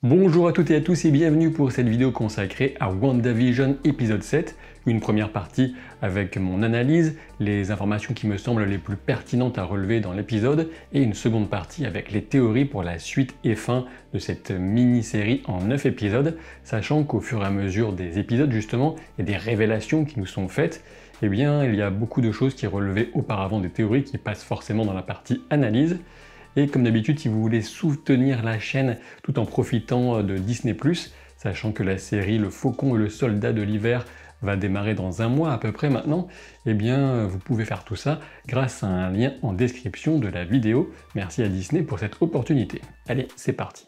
Bonjour à toutes et à tous et bienvenue pour cette vidéo consacrée à WandaVision épisode 7, une première partie avec mon analyse, les informations qui me semblent les plus pertinentes à relever dans l'épisode, et une seconde partie avec les théories pour la suite et fin de cette mini-série en 9 épisodes, sachant qu'au fur et à mesure des épisodes justement, et des révélations qui nous sont faites, eh bien il y a beaucoup de choses qui relevaient auparavant des théories qui passent forcément dans la partie analyse. Et comme d'habitude, si vous voulez soutenir la chaîne tout en profitant de Disney+, sachant que la série Le Faucon et le Soldat de l'Hiver va démarrer dans un mois à peu près maintenant, eh bien vous pouvez faire tout ça grâce à un lien en description de la vidéo. Merci à Disney pour cette opportunité. Allez, c'est parti.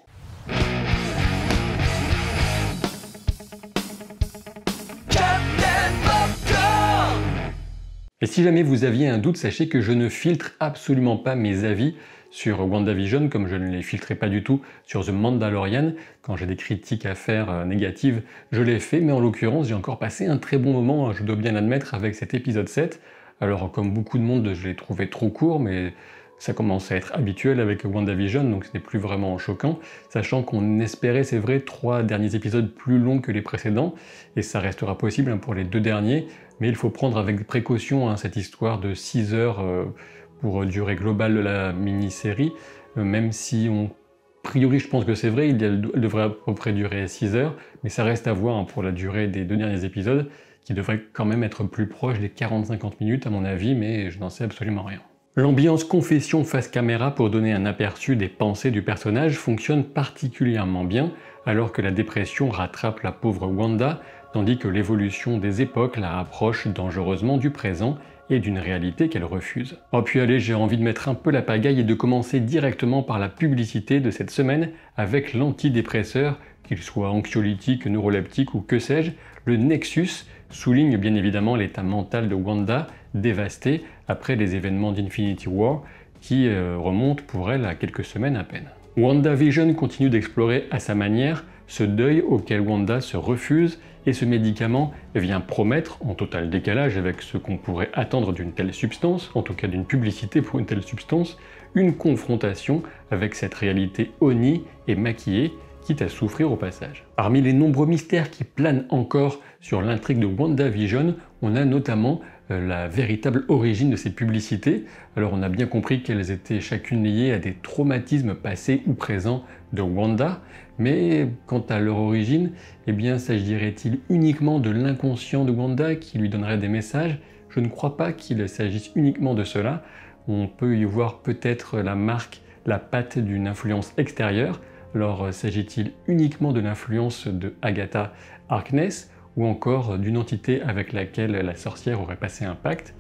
Et si jamais vous aviez un doute, sachez que je ne filtre absolument pas mes avis sur WandaVision, comme je ne les filtrais pas du tout sur The Mandalorian. Quand j'ai des critiques à faire négatives, je les fais, mais en l'occurrence, j'ai encore passé un très bon moment, je dois bien l'admettre, avec cet épisode 7. Alors, comme beaucoup de monde, je l'ai trouvé trop court, mais ça commence à être habituel avec WandaVision, donc ce n'est plus vraiment choquant, sachant qu'on espérait, c'est vrai, 3 derniers épisodes plus longs que les précédents, et ça restera possible pour les 2 derniers, mais il faut prendre avec précaution cette histoire de 6 heures pour durée globale de la mini-série, même si a priori je pense que c'est vrai, elle devrait à peu près durer 6 heures, mais ça reste à voir pour la durée des 2 derniers épisodes, qui devrait quand même être plus proche des 40-50 minutes à mon avis, mais je n'en sais absolument rien. L'ambiance confession face caméra pour donner un aperçu des pensées du personnage fonctionne particulièrement bien, alors que la dépression rattrape la pauvre Wanda, tandis que l'évolution des époques la rapproche dangereusement du présent et d'une réalité qu'elle refuse. Oh puis allez, j'ai envie de mettre un peu la pagaille et de commencer directement par la publicité de cette semaine avec l'antidépresseur, qu'il soit anxiolytique, neuroleptique ou que sais-je, le Nexus souligne bien évidemment l'état mental de Wanda, dévastée après les événements d'Infinity War, qui remontent pour elle à quelques semaines à peine. WandaVision continue d'explorer à sa manière ce deuil auquel Wanda se refuse, et ce médicament vient promettre, en total décalage avec ce qu'on pourrait attendre d'une telle substance, en tout cas d'une publicité pour une telle substance, une confrontation avec cette réalité honnie et maquillée, quitte à souffrir au passage. Parmi les nombreux mystères qui planent encore sur l'intrigue de WandaVision, on a notamment la véritable origine de ces publicités. Alors on a bien compris qu'elles étaient chacune liées à des traumatismes passés ou présents de Wanda, mais quant à leur origine, eh bien s'agirait-il uniquement de l'inconscient de Wanda qui lui donnerait des messages? Je ne crois pas qu'il s'agisse uniquement de cela. On peut y voir peut-être la marque, la patte d'une influence extérieure. Alors s'agit-il uniquement de l'influence de Agatha Harkness ou encore d'une entité avec laquelle la sorcière aurait passé un pacte?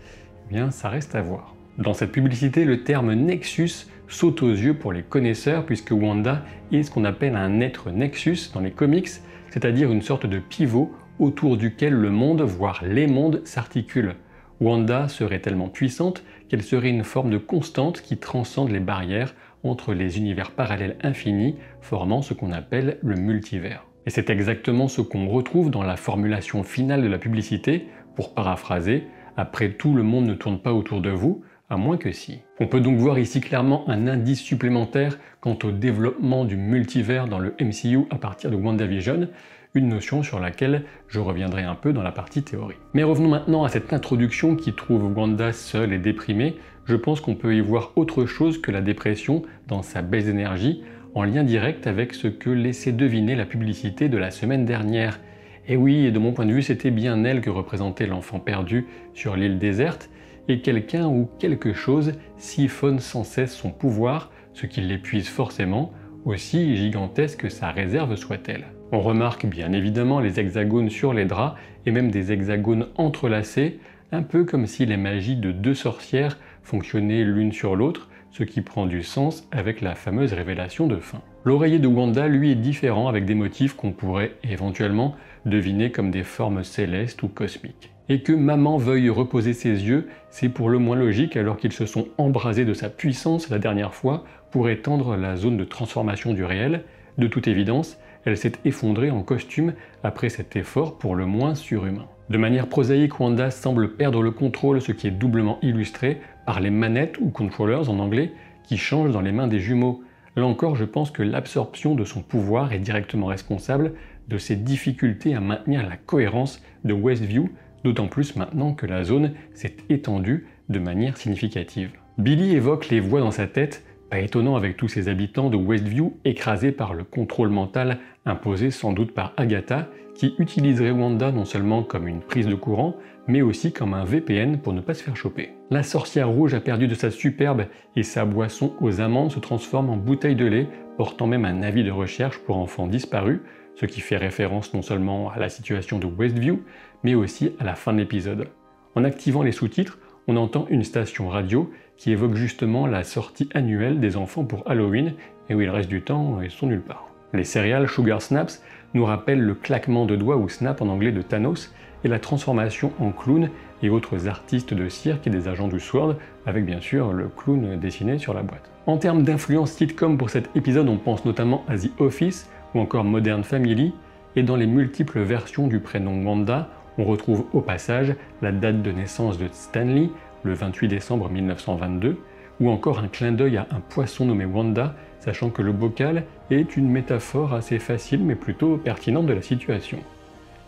Eh bien ça reste à voir. Dans cette publicité, le terme Nexus saute aux yeux pour les connaisseurs puisque Wanda est ce qu'on appelle un être Nexus dans les comics, c'est-à-dire une sorte de pivot autour duquel le monde, voire les mondes, s'articulent. Wanda serait tellement puissante qu'elle serait une forme de constante qui transcende les barrières entre les univers parallèles infinis, formant ce qu'on appelle le multivers. Et c'est exactement ce qu'on retrouve dans la formulation finale de la publicité, pour paraphraser « Après tout, le monde ne tourne pas autour de vous, à moins que si ». On peut donc voir ici clairement un indice supplémentaire quant au développement du multivers dans le MCU à partir de WandaVision, une notion sur laquelle je reviendrai un peu dans la partie théorie. Mais revenons maintenant à cette introduction qui trouve Wanda seule et déprimée. Je pense qu'on peut y voir autre chose que la dépression dans sa baisse d'énergie, en lien direct avec ce que laissait deviner la publicité de la semaine dernière. Et oui, de mon point de vue, c'était bien elle que représentait l'enfant perdu sur l'île déserte, et quelqu'un ou quelque chose siphonne sans cesse son pouvoir, ce qui l'épuise forcément, aussi gigantesque que sa réserve soit-elle. On remarque bien évidemment les hexagones sur les draps, et même des hexagones entrelacés, un peu comme si les magies de 2 sorcières fonctionnaient l'une sur l'autre, ce qui prend du sens avec la fameuse révélation de fin. L'oreiller de Wanda, lui, est différent avec des motifs qu'on pourrait éventuellement deviner comme des formes célestes ou cosmiques. Et que maman veuille reposer ses yeux, c'est pour le moins logique alors qu'ils se sont embrasés de sa puissance la dernière fois pour étendre la zone de transformation du réel. De toute évidence, elle s'est effondrée en costume après cet effort pour le moins surhumain. De manière prosaïque, Wanda semble perdre le contrôle, ce qui est doublement illustré par les manettes ou controllers en anglais qui changent dans les mains des jumeaux. Là encore, je pense que l'absorption de son pouvoir est directement responsable de ses difficultés à maintenir la cohérence de Westview, d'autant plus maintenant que la zone s'est étendue de manière significative. Billy évoque les voix dans sa tête, pas étonnant avec tous ces habitants de Westview écrasés par le contrôle mental imposé sans doute par Agatha, qui utiliserait Wanda non seulement comme une prise de courant, mais aussi comme un VPN pour ne pas se faire choper. La sorcière rouge a perdu de sa superbe et sa boisson aux amandes se transforme en bouteille de lait, portant même un avis de recherche pour enfants disparus, ce qui fait référence non seulement à la situation de Westview, mais aussi à la fin de l'épisode. En activant les sous-titres, on entend une station radio qui évoque justement la sortie annuelle des enfants pour Halloween, et où il reste du temps, ils sont nulle part. Les céréales Sugar Snaps nous rappellent le claquement de doigts ou snap en anglais de Thanos, et la transformation en clown et autres artistes de cirque et des agents du SWORD, avec bien sûr le clown dessiné sur la boîte. En termes d'influence sitcom pour cet épisode, on pense notamment à The Office ou encore Modern Family, et dans les multiples versions du prénom Wanda, on retrouve au passage la date de naissance de Stanley, le 28 décembre 1922, ou encore un clin d'œil à un poisson nommé Wanda, sachant que le bocal est une métaphore assez facile mais plutôt pertinente de la situation.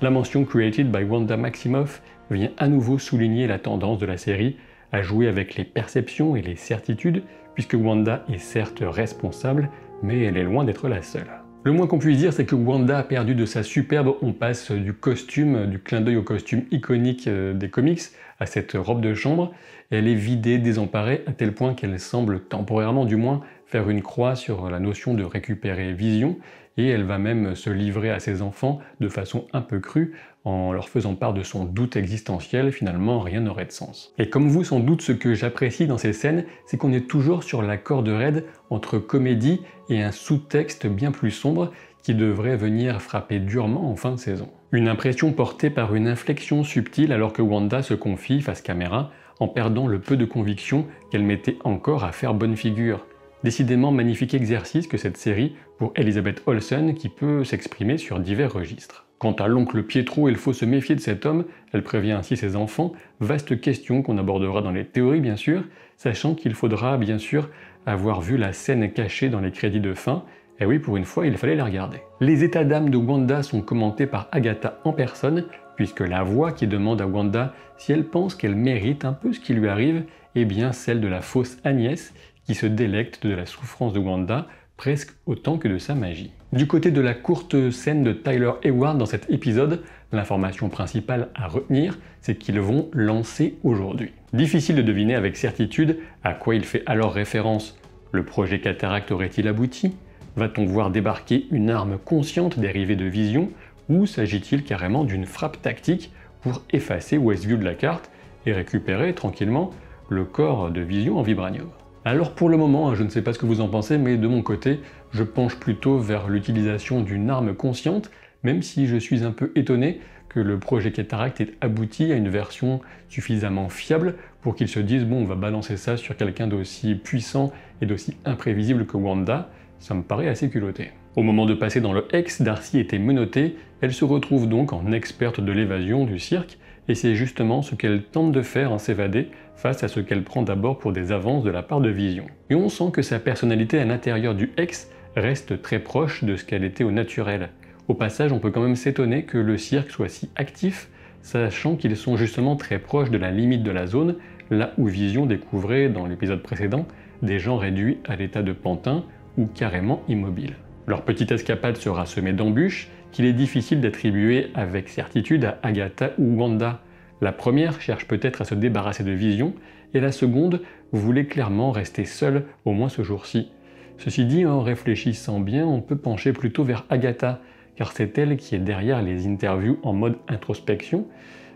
La mention Created by Wanda Maximoff vient à nouveau souligner la tendance de la série à jouer avec les perceptions et les certitudes, puisque Wanda est certes responsable, mais elle est loin d'être la seule. Le moins qu'on puisse dire, c'est que Wanda a perdu de sa superbe, on passe du costume, du clin d'œil au costume iconique des comics, à cette robe de chambre, et elle est vidée, désemparée, à tel point qu'elle semble temporairement du moins faire une croix sur la notion de récupérer Vision, et elle va même se livrer à ses enfants de façon un peu crue, en leur faisant part de son doute existentiel, finalement rien n'aurait de sens. Et comme vous, sans doute, ce que j'apprécie dans ces scènes, c'est qu'on est toujours sur la corde raide entre comédie et un sous-texte bien plus sombre qui devrait venir frapper durement en fin de saison. Une impression portée par une inflexion subtile alors que Wanda se confie face caméra en perdant le peu de conviction qu'elle mettait encore à faire bonne figure. Décidément magnifique exercice que cette série pour Elizabeth Olsen qui peut s'exprimer sur divers registres. Quant à l'oncle Pietro, il faut se méfier de cet homme, elle prévient ainsi ses enfants, vaste question qu'on abordera dans les théories bien sûr, sachant qu'il faudra bien sûr avoir vu la scène cachée dans les crédits de fin, et oui pour une fois il fallait les regarder. Les états d'âme de Wanda sont commentés par Agatha en personne, puisque la voix qui demande à Wanda si elle pense qu'elle mérite un peu ce qui lui arrive est bien celle de la fausse Agnès, qui se délecte de la souffrance de Wanda presque autant que de sa magie. Du côté de la courte scène de Tyler Hayward dans cet épisode, l'information principale à retenir, c'est qu'ils vont lancer aujourd'hui. Difficile de deviner avec certitude à quoi il fait alors référence. Le projet Cataract aurait-il abouti? Va-t-on voir débarquer une arme consciente dérivée de Vision? Ou s'agit-il carrément d'une frappe tactique pour effacer Westview de la carte et récupérer tranquillement le corps de Vision en vibranium? Alors pour le moment, je ne sais pas ce que vous en pensez, mais de mon côté, je penche plutôt vers l'utilisation d'une arme consciente, même si je suis un peu étonné que le projet Cataract ait abouti à une version suffisamment fiable pour qu'ils se disent « bon, on va balancer ça sur quelqu'un d'aussi puissant et d'aussi imprévisible que Wanda », ça me paraît assez culotté. Au moment de passer dans le X, Darcy était menottée, elle se retrouve donc en experte de l'évasion du cirque, et c'est justement ce qu'elle tente de faire en s'évader face à ce qu'elle prend d'abord pour des avances de la part de Vision. Et on sent que sa personnalité à l'intérieur du X reste très proche de ce qu'elle était au naturel. Au passage, on peut quand même s'étonner que le cirque soit si actif, sachant qu'ils sont justement très proches de la limite de la zone, là où Vision découvrait, dans l'épisode précédent, des gens réduits à l'état de pantin ou carrément immobiles. Leur petite escapade sera semée d'embûches qu'il est difficile d'attribuer avec certitude à Agatha ou Wanda. La première cherche peut-être à se débarrasser de Vision, et la seconde voulait clairement rester seule, au moins ce jour-ci. Ceci dit, en réfléchissant bien, on peut pencher plutôt vers Agatha, car c'est elle qui est derrière les interviews en mode introspection,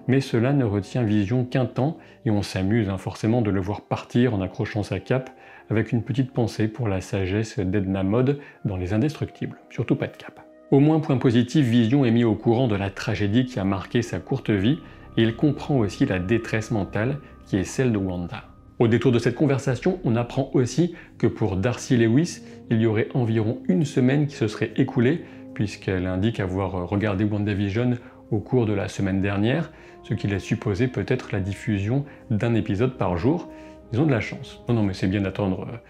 mais cela ne retient Vision qu'un temps, et on s'amuse forcément de le voir partir en accrochant sa cape, avec une petite pensée pour la sagesse d'Edna Mode dans Les Indestructibles, surtout pas de cape. Au moins point positif, Vision est mis au courant de la tragédie qui a marqué sa courte vie, et il comprend aussi la détresse mentale qui est celle de Wanda. Au détour de cette conversation, on apprend aussi que pour Darcy Lewis, il y aurait environ une semaine qui se serait écoulée, puisqu'elle indique avoir regardé WandaVision au cours de la semaine dernière, ce qui laisse supposer peut-être la diffusion d'un épisode par jour. ils ont de la chance. Non, mais c'est bien d'attendre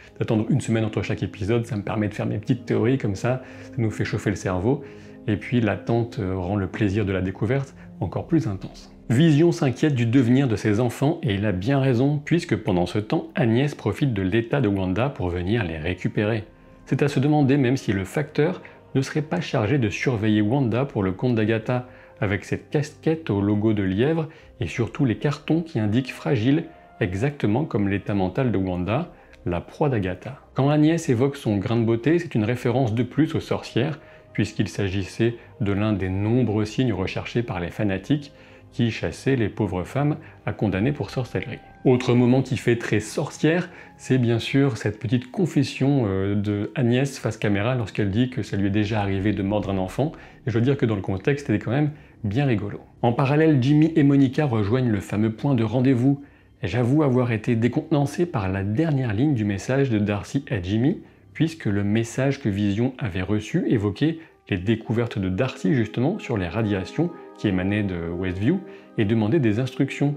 une semaine entre chaque épisode, ça me permet de faire mes petites théories comme ça nous fait chauffer le cerveau, et puis l'attente rend le plaisir de la découverte encore plus intense. Vision s'inquiète du devenir de ses enfants, et il a bien raison, puisque pendant ce temps, Agnès profite de l'état de Wanda pour venir les récupérer. C'est à se demander même si le facteur ne serait pas chargé de surveiller Wanda pour le compte d'Agatha, avec cette casquette au logo de lièvre et surtout les cartons qui indiquent fragile, exactement comme l'état mental de Wanda, la proie d'Agatha. Quand Agnès évoque son grain de beauté, c'est une référence de plus aux sorcières, puisqu'il s'agissait de l'un des nombreux signes recherchés par les fanatiques qui chassaient les pauvres femmes à condamner pour sorcellerie. Autre moment qui fait très sorcière, c'est bien sûr cette petite confession de Agnès face caméra lorsqu'elle dit que ça lui est déjà arrivé de mordre un enfant, et je veux dire que dans le contexte, c'était quand même bien rigolo. En parallèle, Jimmy et Monica rejoignent le fameux point de rendez-vous. J'avoue avoir été décontenancé par la dernière ligne du message de Darcy à Jimmy, puisque le message que Vision avait reçu évoquait les découvertes de Darcy justement sur les radiations qui émanaient de Westview et demandait des instructions.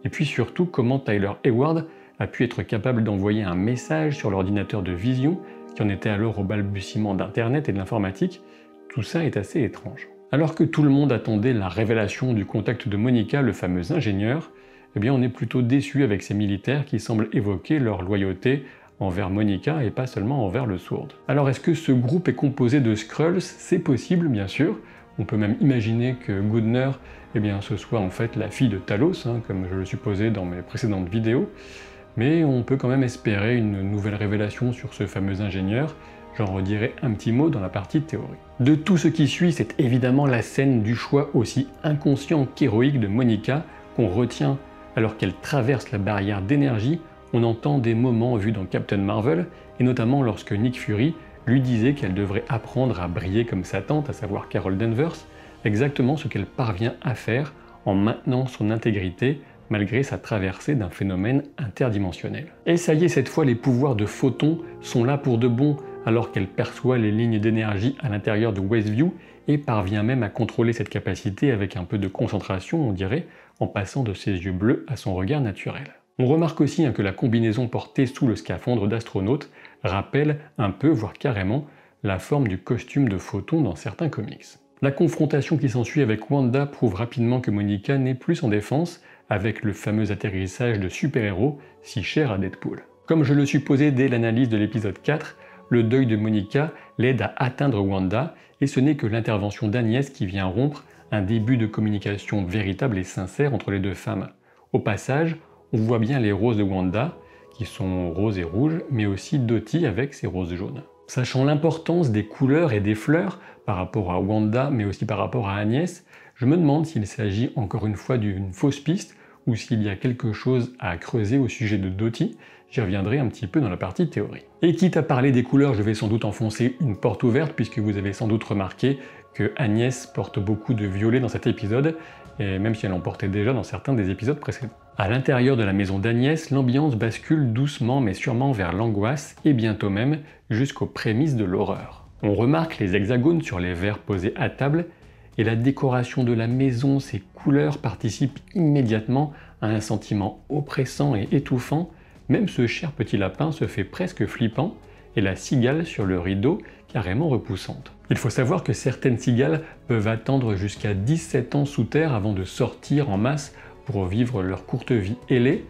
Et puis surtout comment Tyler Hayward a pu être capable d'envoyer un message sur l'ordinateur de Vision, qui en était alors au balbutiement d'Internet et de l'informatique. Tout ça est assez étrange. Alors que tout le monde attendait la révélation du contact de Monica, le fameux ingénieur, eh bien on est plutôt déçu avec ces militaires qui semblent évoquer leur loyauté envers Monica et pas seulement envers le Sword. Alors est-ce que ce groupe est composé de Skrulls? C'est possible bien sûr. On peut même imaginer que Goodner, eh bien, ce soit en fait la fille de Talos, comme je le supposais dans mes précédentes vidéos, mais on peut quand même espérer une nouvelle révélation sur ce fameux ingénieur. J'en redirai un petit mot dans la partie théorie. De tout ce qui suit, c'est évidemment la scène du choix aussi inconscient qu'héroïque de Monica qu'on retient alors qu'elle traverse la barrière d'énergie. On entend des moments vus dans Captain Marvel, et notamment lorsque Nick Fury lui disait qu'elle devrait apprendre à briller comme sa tante, à savoir Carol Danvers, exactement ce qu'elle parvient à faire en maintenant son intégrité malgré sa traversée d'un phénomène interdimensionnel. Et ça y est, cette fois les pouvoirs de Photon sont là pour de bon, alors qu'elle perçoit les lignes d'énergie à l'intérieur de Westview et parvient même à contrôler cette capacité avec un peu de concentration, on dirait, en passant de ses yeux bleus à son regard naturel. On remarque aussi que la combinaison portée sous le scaphandre d'astronaute rappelle un peu, voire carrément, la forme du costume de Photon dans certains comics. La confrontation qui s'ensuit avec Wanda prouve rapidement que Monica n'est plus en défense avec le fameux atterrissage de super-héros si cher à Deadpool. Comme je le supposais dès l'analyse de l'épisode 4, le deuil de Monica l'aide à atteindre Wanda, et ce n'est que l'intervention d'Agnès qui vient rompre un début de communication véritable et sincère entre les deux femmes. Au passage, on voit bien les roses de Wanda, qui sont roses et rouges, mais aussi Dottie avec ses roses jaunes. Sachant l'importance des couleurs et des fleurs par rapport à Wanda, mais aussi par rapport à Agnès, je me demande s'il s'agit encore une fois d'une fausse piste, ou s'il y a quelque chose à creuser au sujet de Dottie. J'y reviendrai un petit peu dans la partie théorie. Et quitte à parler des couleurs, je vais sans doute enfoncer une porte ouverte, puisque vous avez sans doute remarqué que Agnès porte beaucoup de violet dans cet épisode, et même si elle en portait déjà dans certains des épisodes précédents. À l'intérieur de la maison d'Agnès, l'ambiance bascule doucement mais sûrement vers l'angoisse, et bientôt même jusqu'aux prémices de l'horreur. On remarque les hexagones sur les verres posés à table, et la décoration de la maison, ses couleurs participent immédiatement à un sentiment oppressant et étouffant. Même ce cher petit lapin se fait presque flippant, et la cigale sur le rideau carrément repoussante. Il faut savoir que certaines cigales peuvent attendre jusqu'à 17 ans sous terre avant de sortir en masse pour vivre leur courte vie ailée,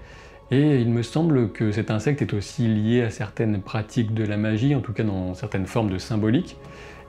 et il me semble que cet insecte est aussi lié à certaines pratiques de la magie, en tout cas dans certaines formes de symbolique,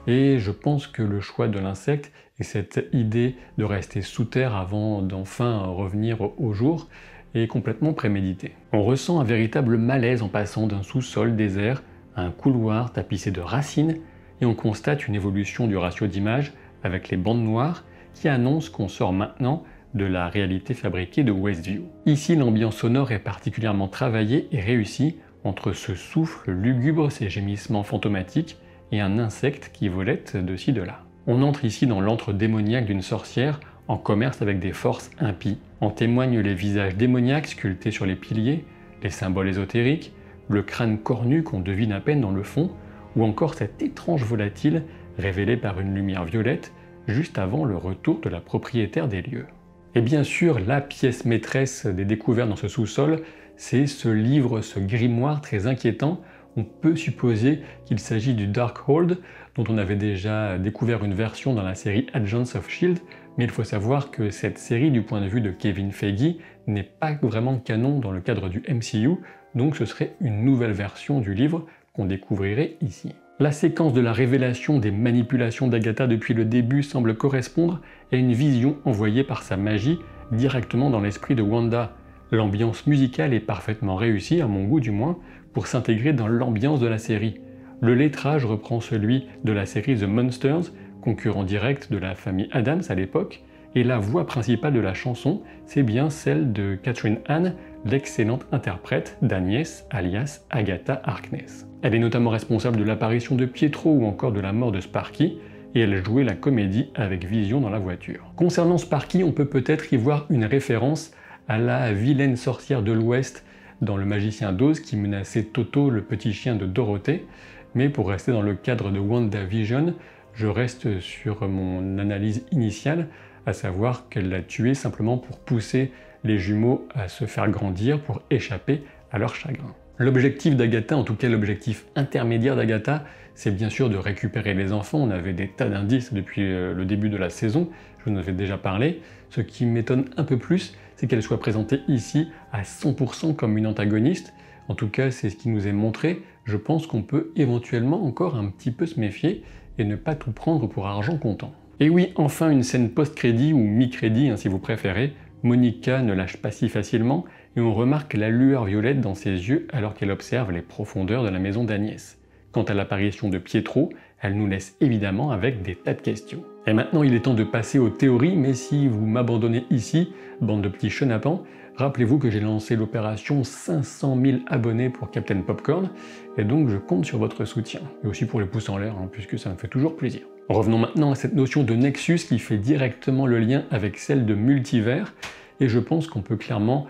et je pense que le choix de l'insecte et cette idée de rester sous terre avant d'enfin revenir au jour est complètement prémédité. On ressent un véritable malaise en passant d'un sous-sol désert à un couloir tapissé de racines, et on constate une évolution du ratio d'image avec les bandes noires qui annoncent qu'on sort maintenant de la réalité fabriquée de Westview. Ici, l'ambiance sonore est particulièrement travaillée et réussie entre ce souffle lugubre, ces gémissements fantomatiques, et un insecte qui volette de ci de là. On entre ici dans l'antre démoniaque d'une sorcière en commerce avec des forces impies. En témoignent les visages démoniaques sculptés sur les piliers, les symboles ésotériques, le crâne cornu qu'on devine à peine dans le fond, ou encore cet étrange volatile révélé par une lumière violette juste avant le retour de la propriétaire des lieux. Et bien sûr, la pièce maîtresse des découvertes dans ce sous-sol, c'est ce livre, ce grimoire très inquiétant. On peut supposer qu'il s'agit du Darkhold, dont on avait déjà découvert une version dans la série Agents of S.H.I.E.L.D., mais il faut savoir que cette série, du point de vue de Kevin Feige, n'est pas vraiment canon dans le cadre du MCU, donc ce serait une nouvelle version du livre qu'on découvrirait ici. La séquence de la révélation des manipulations d'Agatha depuis le début semble correspondre à une vision envoyée par sa magie directement dans l'esprit de Wanda. L'ambiance musicale est parfaitement réussie, à mon goût du moins, pour s'intégrer dans l'ambiance de la série. Le lettrage reprend celui de la série The Monsters, concurrent direct de la famille Addams à l'époque, et la voix principale de la chanson, c'est bien celle de Catherine Hahn, l'excellente interprète d'Agnès alias Agatha Harkness. Elle est notamment responsable de l'apparition de Pietro ou encore de la mort de Sparky, et elle jouait la comédie avec Vision dans la voiture. Concernant Sparky, on peut peut-être y voir une référence à la vilaine sorcière de l'Ouest dans Le Magicien d'Oz qui menaçait Toto, le petit chien de Dorothée, mais pour rester dans le cadre de WandaVision, je reste sur mon analyse initiale, à savoir qu'elle l'a tué simplement pour pousser les jumeaux à se faire grandir pour échapper à leur chagrin. L'objectif d'Agatha, en tout cas l'objectif intermédiaire d'Agatha, c'est bien sûr de récupérer les enfants. On avait des tas d'indices depuis le début de la saison, je vous en avais déjà parlé. Ce qui m'étonne un peu plus, c'est qu'elle soit présentée ici à 100% comme une antagoniste. En tout cas, c'est ce qui nous est montré. Je pense qu'on peut éventuellement encore un petit peu se méfier et ne pas tout prendre pour argent comptant. Et oui, enfin une scène post-crédit ou mi-crédit, si vous préférez. Monica ne lâche pas si facilement et on remarque la lueur violette dans ses yeux alors qu'elle observe les profondeurs de la maison d'Agnès. Quant à l'apparition de Pietro, elle nous laisse évidemment avec des tas de questions. Et maintenant il est temps de passer aux théories, mais si vous m'abandonnez ici, bande de petits chenapans, rappelez-vous que j'ai lancé l'opération 500 000 abonnés pour Captain Popcorn, et donc je compte sur votre soutien, et aussi pour les pouces en l'air, puisque ça me fait toujours plaisir. Revenons maintenant à cette notion de Nexus qui fait directement le lien avec celle de multivers, et je pense qu'on peut clairement...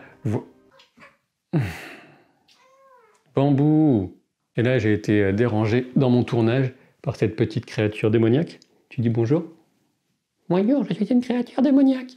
Bambou! Et là j'ai été dérangé dans mon tournage par cette petite créature démoniaque. Tu dis bonjour? Bonjour, je suis une créature démoniaque.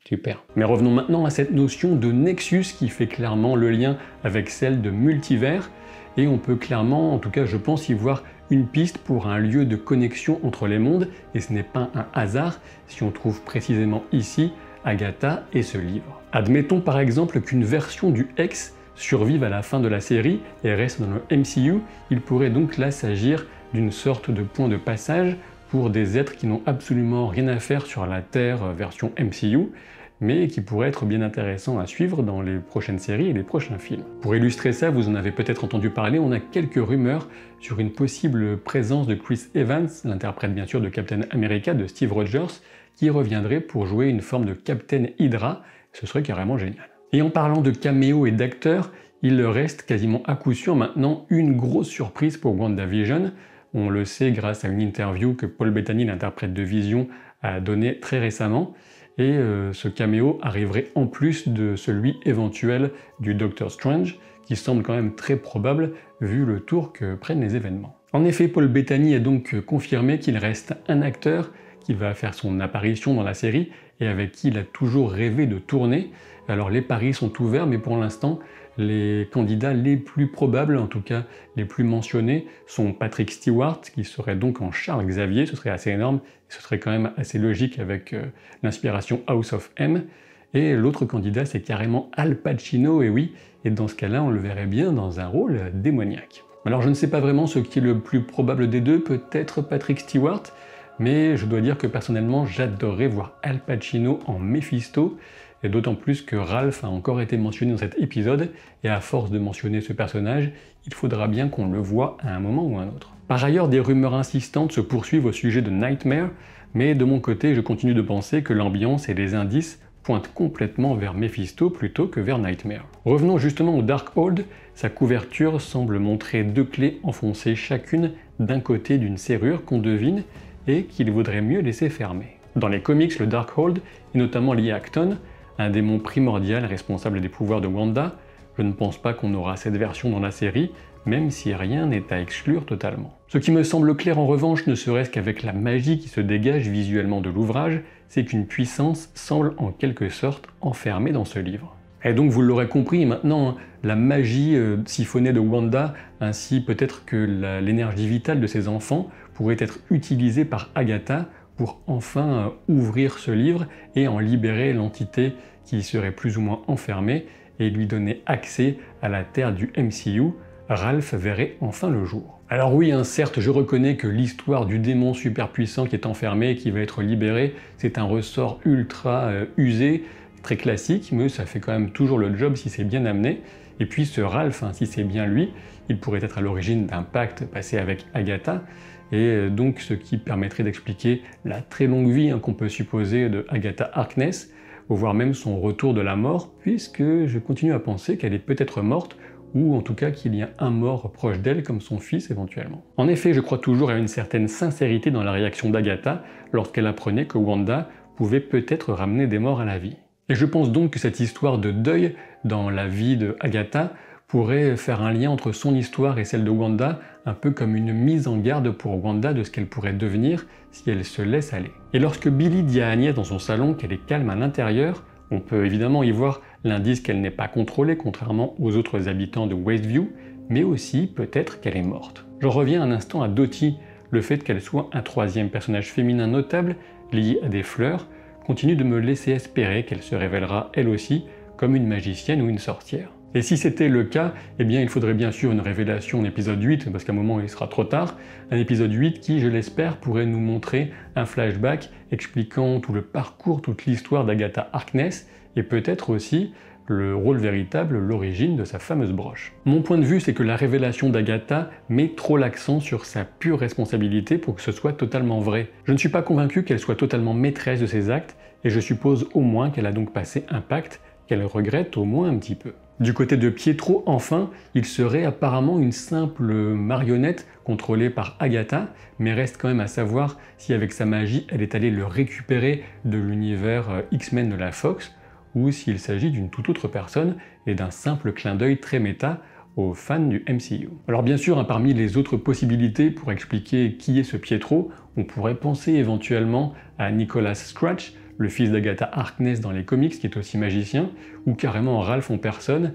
Super. Mais revenons maintenant à cette notion de Nexus qui fait clairement le lien avec celle de multivers, et on peut clairement, en tout cas je pense, y voir une piste pour un lieu de connexion entre les mondes, et ce n'est pas un hasard si on trouve précisément ici Agatha et ce livre. Admettons par exemple qu'une version du X survive à la fin de la série et reste dans le MCU, il pourrait donc là s'agir d'une sorte de point de passage pour des êtres qui n'ont absolument rien à faire sur la Terre version MCU, mais qui pourrait être bien intéressant à suivre dans les prochaines séries et les prochains films. Pour illustrer ça, vous en avez peut-être entendu parler, on a quelques rumeurs sur une possible présence de Chris Evans, l'interprète bien sûr de Captain America de Steve Rogers, qui reviendrait pour jouer une forme de Captain Hydra, ce serait carrément génial. Et en parlant de caméos et d'acteurs, il reste quasiment à coup sûr maintenant une grosse surprise pour WandaVision. On le sait grâce à une interview que Paul Bettany, l'interprète de Vision, a donnée très récemment. Et ce caméo arriverait en plus de celui éventuel du Doctor Strange, qui semble quand même très probable vu le tour que prennent les événements. En effet, Paul Bettany a donc confirmé qu'il reste un acteur qui va faire son apparition dans la série et avec qui il a toujours rêvé de tourner. Alors les paris sont ouverts, mais pour l'instant, les candidats les plus probables, en tout cas les plus mentionnés, sont Patrick Stewart, qui serait donc en Charles Xavier, ce serait assez énorme, et ce serait quand même assez logique avec l'inspiration House of M, et l'autre candidat c'est carrément Al Pacino, et oui, et dans ce cas-là on le verrait bien dans un rôle démoniaque. Alors je ne sais pas vraiment ce qui est le plus probable des deux, peut-être Patrick Stewart, mais je dois dire que personnellement j'adorerais voir Al Pacino en Mephisto, et d'autant plus que Ralph a encore été mentionné dans cet épisode, et à force de mentionner ce personnage, il faudra bien qu'on le voie à un moment ou un autre. Par ailleurs, des rumeurs insistantes se poursuivent au sujet de Nightmare, mais de mon côté, je continue de penser que l'ambiance et les indices pointent complètement vers Mephisto plutôt que vers Nightmare. Revenons justement au Darkhold, sa couverture semble montrer deux clés enfoncées chacune d'un côté d'une serrure qu'on devine et qu'il vaudrait mieux laisser fermer. Dans les comics, le Darkhold est notamment lié à Chthon, un démon primordial responsable des pouvoirs de Wanda. Je ne pense pas qu'on aura cette version dans la série, même si rien n'est à exclure totalement. Ce qui me semble clair en revanche, ne serait-ce qu'avec la magie qui se dégage visuellement de l'ouvrage, c'est qu'une puissance semble en quelque sorte enfermée dans ce livre. Et donc vous l'aurez compris maintenant, la magie siphonnée de Wanda, ainsi peut-être que l'énergie vitale de ses enfants pourrait être utilisée par Agatha pour enfin ouvrir ce livre et en libérer l'entité qui serait plus ou moins enfermée et lui donner accès à la Terre du MCU. Ralph verrait enfin le jour. Alors oui, certes, je reconnais que l'histoire du démon super puissant qui est enfermé et qui va être libéré, c'est un ressort ultra usé, très classique, mais ça fait quand même toujours le job si c'est bien amené. Et puis ce Ralph, si c'est bien lui, il pourrait être à l'origine d'un pacte passé avec Agatha, et donc ce qui permettrait d'expliquer la très longue vie qu'on peut supposer de Agatha Harkness, voire même son retour de la mort, puisque je continue à penser qu'elle est peut-être morte, ou en tout cas qu'il y a un mort proche d'elle comme son fils éventuellement. En effet, je crois toujours à une certaine sincérité dans la réaction d'Agatha lorsqu'elle apprenait que Wanda pouvait peut-être ramener des morts à la vie. Et je pense donc que cette histoire de deuil dans la vie de Agatha pourrait faire un lien entre son histoire et celle de Wanda, un peu comme une mise en garde pour Wanda de ce qu'elle pourrait devenir si elle se laisse aller. Et lorsque Billy dit à Agnès dans son salon qu'elle est calme à l'intérieur, on peut évidemment y voir l'indice qu'elle n'est pas contrôlée, contrairement aux autres habitants de Westview, mais aussi peut-être qu'elle est morte. J'en reviens un instant à Dottie. Le fait qu'elle soit un troisième personnage féminin notable, lié à des fleurs, continue de me laisser espérer qu'elle se révélera elle aussi comme une magicienne ou une sorcière. Et si c'était le cas, eh bien il faudrait bien sûr une révélation en épisode 8, parce qu'à un moment il sera trop tard, un épisode 8 qui, je l'espère, pourrait nous montrer un flashback expliquant tout le parcours, toute l'histoire d'Agatha Harkness, et peut-être aussi le rôle véritable, l'origine de sa fameuse broche. Mon point de vue, c'est que la révélation d'Agatha met trop l'accent sur sa pure responsabilité pour que ce soit totalement vrai. Je ne suis pas convaincu qu'elle soit totalement maîtresse de ses actes, et je suppose au moins qu'elle a donc passé un pacte qu'elle regrette au moins un petit peu. Du côté de Pietro, enfin, il serait apparemment une simple marionnette contrôlée par Agatha, mais reste quand même à savoir si avec sa magie, elle est allée le récupérer de l'univers X-Men de la Fox, ou s'il s'agit d'une toute autre personne et d'un simple clin d'œil très méta aux fans du MCU. Alors bien sûr, parmi les autres possibilités pour expliquer qui est ce Pietro, on pourrait penser éventuellement à Nicholas Scratch, le fils d'Agatha Harkness dans les comics, qui est aussi magicien, ou carrément Ralph en personne,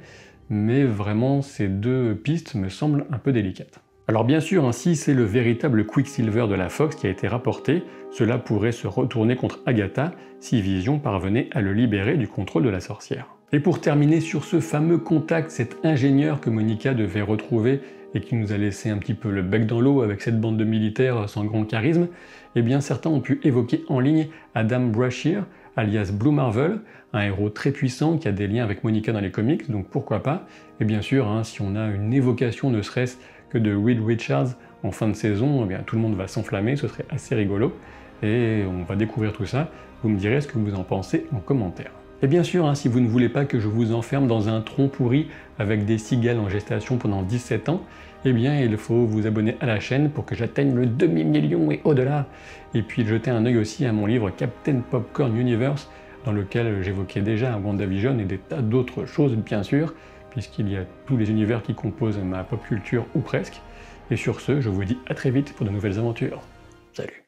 mais vraiment ces deux pistes me semblent un peu délicates. Alors bien sûr, si c'est le véritable Quicksilver de la Fox qui a été rapporté, cela pourrait se retourner contre Agatha si Vision parvenait à le libérer du contrôle de la sorcière. Et pour terminer sur ce fameux contact, cet ingénieur que Monica devait retrouver et qui nous a laissé un petit peu le bec dans l'eau avec cette bande de militaires sans grand charisme, eh bien certains ont pu évoquer en ligne Adam Brashear, alias Blue Marvel, un héros très puissant qui a des liens avec Monica dans les comics, donc pourquoi pas. Et bien sûr, si on a une évocation ne serait-ce que de Reed Richards en fin de saison, eh bien tout le monde va s'enflammer, ce serait assez rigolo, et on va découvrir tout ça. Vous me direz ce que vous en pensez en commentaire. Et bien sûr, si vous ne voulez pas que je vous enferme dans un tronc pourri avec des cigales en gestation pendant 17 ans, eh bien il faut vous abonner à la chaîne pour que j'atteigne le demi-million et au-delà. Et puis jeter un œil aussi à mon livre Captain Popcorn Universe, dans lequel j'évoquais déjà WandaVision et des tas d'autres choses bien sûr, puisqu'il y a tous les univers qui composent ma pop culture ou presque. Et sur ce, je vous dis à très vite pour de nouvelles aventures. Salut!